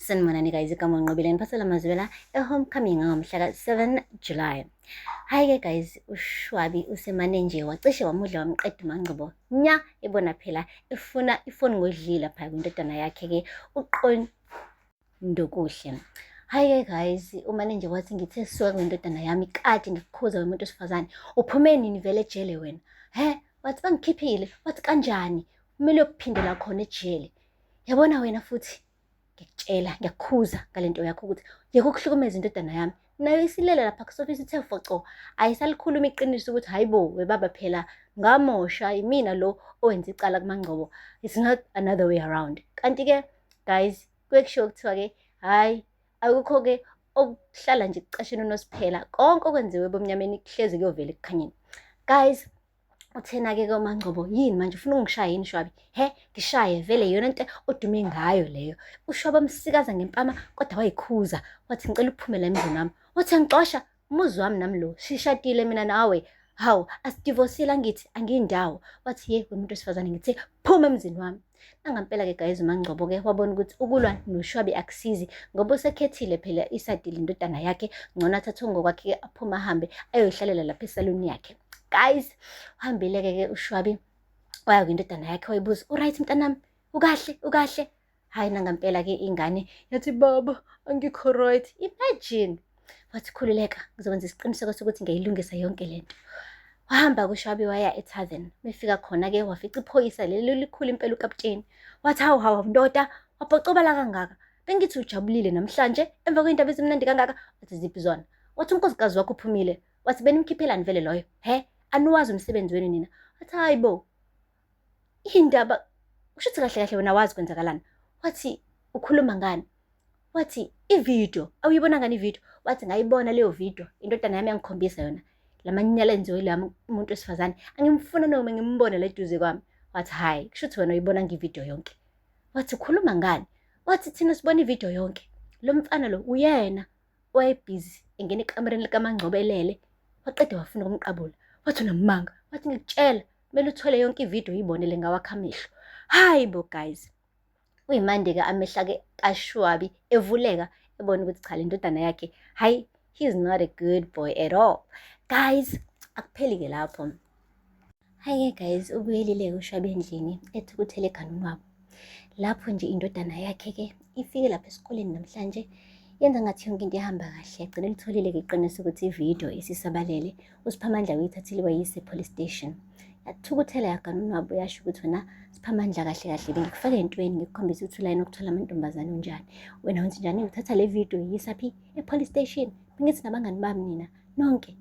Sanibonani guys, igama ngiqobile ngiphasela amazwela e-homecoming ngomhla ka-7 July. Hayi-ke guys, uShwabi usemane nje wacishe wamudla wamqeda uMaNgcobo nya ebona phela efuna ifoni ngodlila phaya kwindodana yakhe-ke uQondokuhle. Hayi-ke guys, umane nje wathi ngithe suka kwindodana yami kade ngikukhuza wemuntu wesifazane, uphume nini vele ejele wena? Wathi bangikhiphile, wathi kanjani? Kumele uyokuphindela khona ejele. Yabona wena futhi ngiyakutshela ngiyakukhuza ngalento yakho ukuthi yeke ukuhlukumeza indodana yami. Nayo isilele lapha kusofisa ithe foco, ayisalikhuluma iqiniso ukuthi hayibo webaba phela ngamosha, imina lo owenza icala kuMaNgcobo. It's not another way around. Kanti-ke guys, kuye kushiwo kuthiwa-ke hhayi, akukho-ke okuhlala nje kucasheni uNosiphela, konke okwenziwe bomnyameni kuhlezi kuyovela ekukhanyeni. Guys, uthena-ke koMaNgcobo, yini manje ufuna ungishaya yini Shwabi? Ngishaye vele iyona nto odume ngayo leyo. uShwabi amsikaza ngempama kodwa wayikhuza, wathi ngicela uphume la emzini wami. Wathi angixosha, umuzi wami nami lo, sishadile mina nawe. Hawu, asidivosile angithi angiyindawo. Wathi ye wemuntu wesifazane ngithe phuma emzini wami. Nangampela-ke guys, uMaNgcobo-ke wabona ukuthi ukulwa noShwabi akusizi ngoba usekhethile phela isadile indodana yakhe, ngcono athathe ngokwakhe-ke aphume ahambe ayoyihlalela lapha esaluni yakhe. Guys, uhambile-ke uShwabi waya kwindodana yakhe wayibuza, uright mntanami, ukahle? Hayi nangampela-ke ingane yathi baba angikho right. Imagine. Wathi khululeka, ngizokwenza isiqiniseko sokuthi ngiyayilungisa yonke lento. Wahamba-ke uShwabi waya eTavern. Mefika khona-ke wafica iphoyisa leli likhulu impela ukapteni. Wathi hawu ndoda, wabhocobala kangaka. Bengithi ujabulile namhlanje emva kwey'ndaba ezimnandi kangaka. Wathi ziphi zona? Wathi unkosikazi wakho uphumile. Wathi benimkhiphelani vele loyo? Aniwazi umsebenzi wenu nina? Wathi hayi bo, indaba ushuthi kahle kahle wena wazi kwenzakalani? Wathi ukhuluma ngani? Wathi ividiyo, awuyibona ngani ividiyo? Wathi ngayibona leyo vidiyo, indodana yami yangikhombisa yona. Lamanyala enziwe yila umuntu wesifazane angimfuna noma ngimbone la eduze kwami. Wathi hayi, kushuthi wena uyibona ngividiyo yonke. Wathi ukhuluma ngani? Wathi thina sibona ividiyo yonke. Lo mfana lo uyena owayebhizi engena ekamereni likaMaNgcobo elele, waqeda wafuna ukumqabula. Wathi unamanga, wathi ngikutshela kumele uthole yonke ividiyo uyibonele ngawakho amehlo. Hayi bo guys, uyimande-ke amehla-ke kaShwabi evuleka ebona ukuthi cha le ndodana yakhe hayi, he's not a good boy at all. Guys, akupheli-ke lapho. Hayi-ke guys, ubuyelile-ke uShwabi endlini ethukuthele eganweni wabo. Lapho nje indodana yakhe-ke ifike lapha esikoleni namhlanje, yenza ngathi yonke into ihamba kahle, yagcina litholile-ke iqiniso ukuthi ividiyo isisabalele. uSiphamandla uyithathile wayise police station. Yathukuthela yaganweni wabo, yasho ukuthi wena Siphamandla kahle kahle bengikufake entweni ngikukhombisa ukuthi ulayini okuthola amantombazane unjani. Wena wenza njani uthatha le vidiyo yisaphi e-police station? Bengithi nabangani bami nina nonke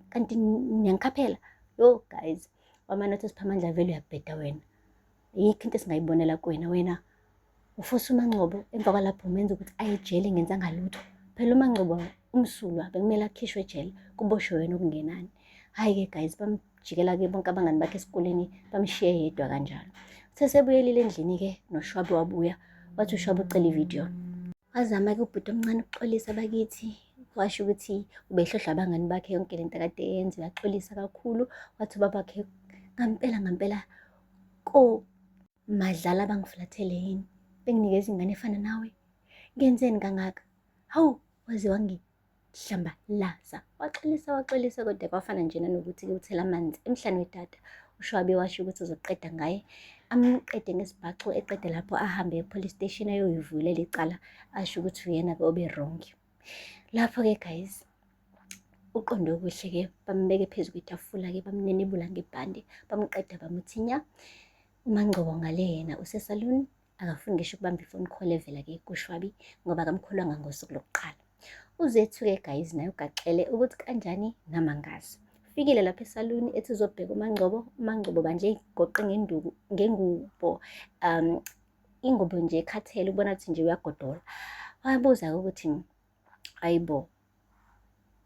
kanti niyangikhaphela. Yo guys, wamane uthi uSiphamandla vele uyabheda wena. Yikho into esingayibonela kuwena, wena ufosa uMaNgcobo emva kwalapho umenza ukuthi aye ejele ngenzanga lutho. Phela uMaNgcobo umsulwa bekumele akhishwe ejele, kuboshwe wena okungenani. Hayi-ke guys, bamjikela-ke bonke abangani bakhe esikoleni bamshiye yedwa kanjalo. Sesebuyelile endlini-ke noShwabi wabuya, wathi uShwabi ucela ividiyo. Wazama-ke ubhuti omncane ukuxolisa bakithi, washo ukuthi ubehlohla abangani bakhe yonke lento akade yenza, yaxolisa kakhulu. Wathi ubabakhe ngampela madlala bangifulathele yini? Benginikeza ingane efana nawe? Ngenzeni kangaka? Hawu, waze wangihlambalaza. Waxolisa kodwa kwafana njena nokuthi-ke uthela amanzi emhlane wedada. uShwabi washo ukuthi uzoqeda ngaye, amqede ngesibhaco, eqede lapho ahambe e-police station ayoyivulela icala, asho ukuthi uyena-ke obe-wrong. Lapho-ke guys, uQondokuhle-ke bambeke phezu kwetafula-ke, bamnenebula ngebhande, bamqeda bamuthinya. uMaNgcobo ngale yena usesaluni, akafuni ngisho ukubamba ifoni call evela-ke kuShwabi ngoba akamkholwanga ngosuku lokuqala. uZethu-ke guys naye ugaxele ukuthi kanjani namangazi. Ufikile lapha esaluni ethi uzobheka uMaNgcobo. uMaNgcobo banje egoqe ngengubo, ingubo nje ekhathele, ubona ukuthi nje uyagodola. Wabuza-ke ukuthi ayibo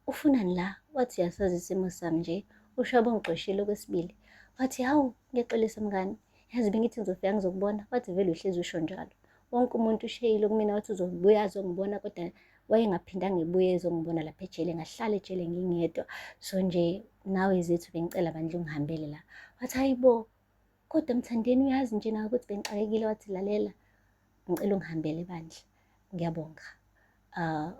ufunani la? Wathi uyasazi isimo sami nje. uShwabi ungixoshile okwesibili. Wathi hawu, ngiyaxolisa mngani, yazi bengithi ngizofika ngizokubona. Wathi vele uhlezi usho njalo, wonke umuntu usheyile kumina wathi uzobuya azongibona, kodwa wayengaphindanga ebuye ezongibona lapha ejele, ngahlala ejele ngingedwa. So nje nawe Zethu bengicela bandla ungihambele la. Wathi hayibo kodwa Mthandeni, uyazi nje nawe ukuthi bengixakekile. Wathi lalela, ngicela ungihambele bandla, ngiyabonga.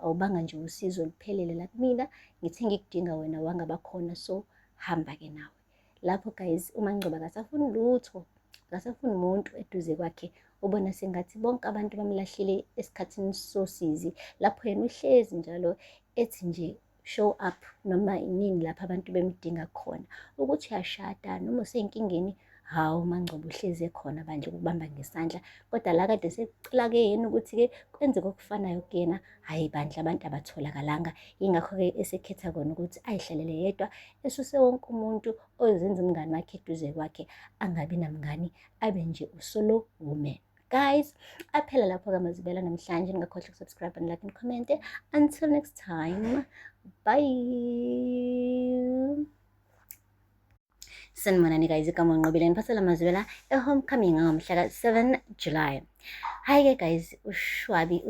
Awubanga nje usizo luphelele la kumina, ngithe ngikudinga wena wangaba khona, so hamba-ke nawe. Lapho guys, uMaNgcobo akasafuni lutho, akasafuni umuntu eduze kwakhe. Ubona sengathi bonke abantu bamlahlile esikhathini sosizi, lapho yena uhlezi njalo ethi nje show up noma inini lapho abantu bemdinga khona, ukuthi uyashada noma usenkingeni. Hawu, uMaNgcobo uhlezi ekhona bandla ukubamba ngesandla. Kodwa la kade secela-ke yena ukuthi-ke kwenzeke okufanayo kuyena, hhayi bandla abantu abatholakalanga. Yingakho-ke esekhetha kona ukuthi ayihlalele yedwa, esuse wonke umuntu ozenza umngani wakhe eduze kwakhe, angabi namngani, abe nje u-solo woman. Guys, aphela lapho-ke amazibela namhlanje. Ningakhohlwa ukusubscribe and like and comment. Until next time, bye. Sanibonani guys, igama uNqobile ngiphasela amazibela e-homecoming ngomhla ka-7 July. Hayi-ke guys, uShwabi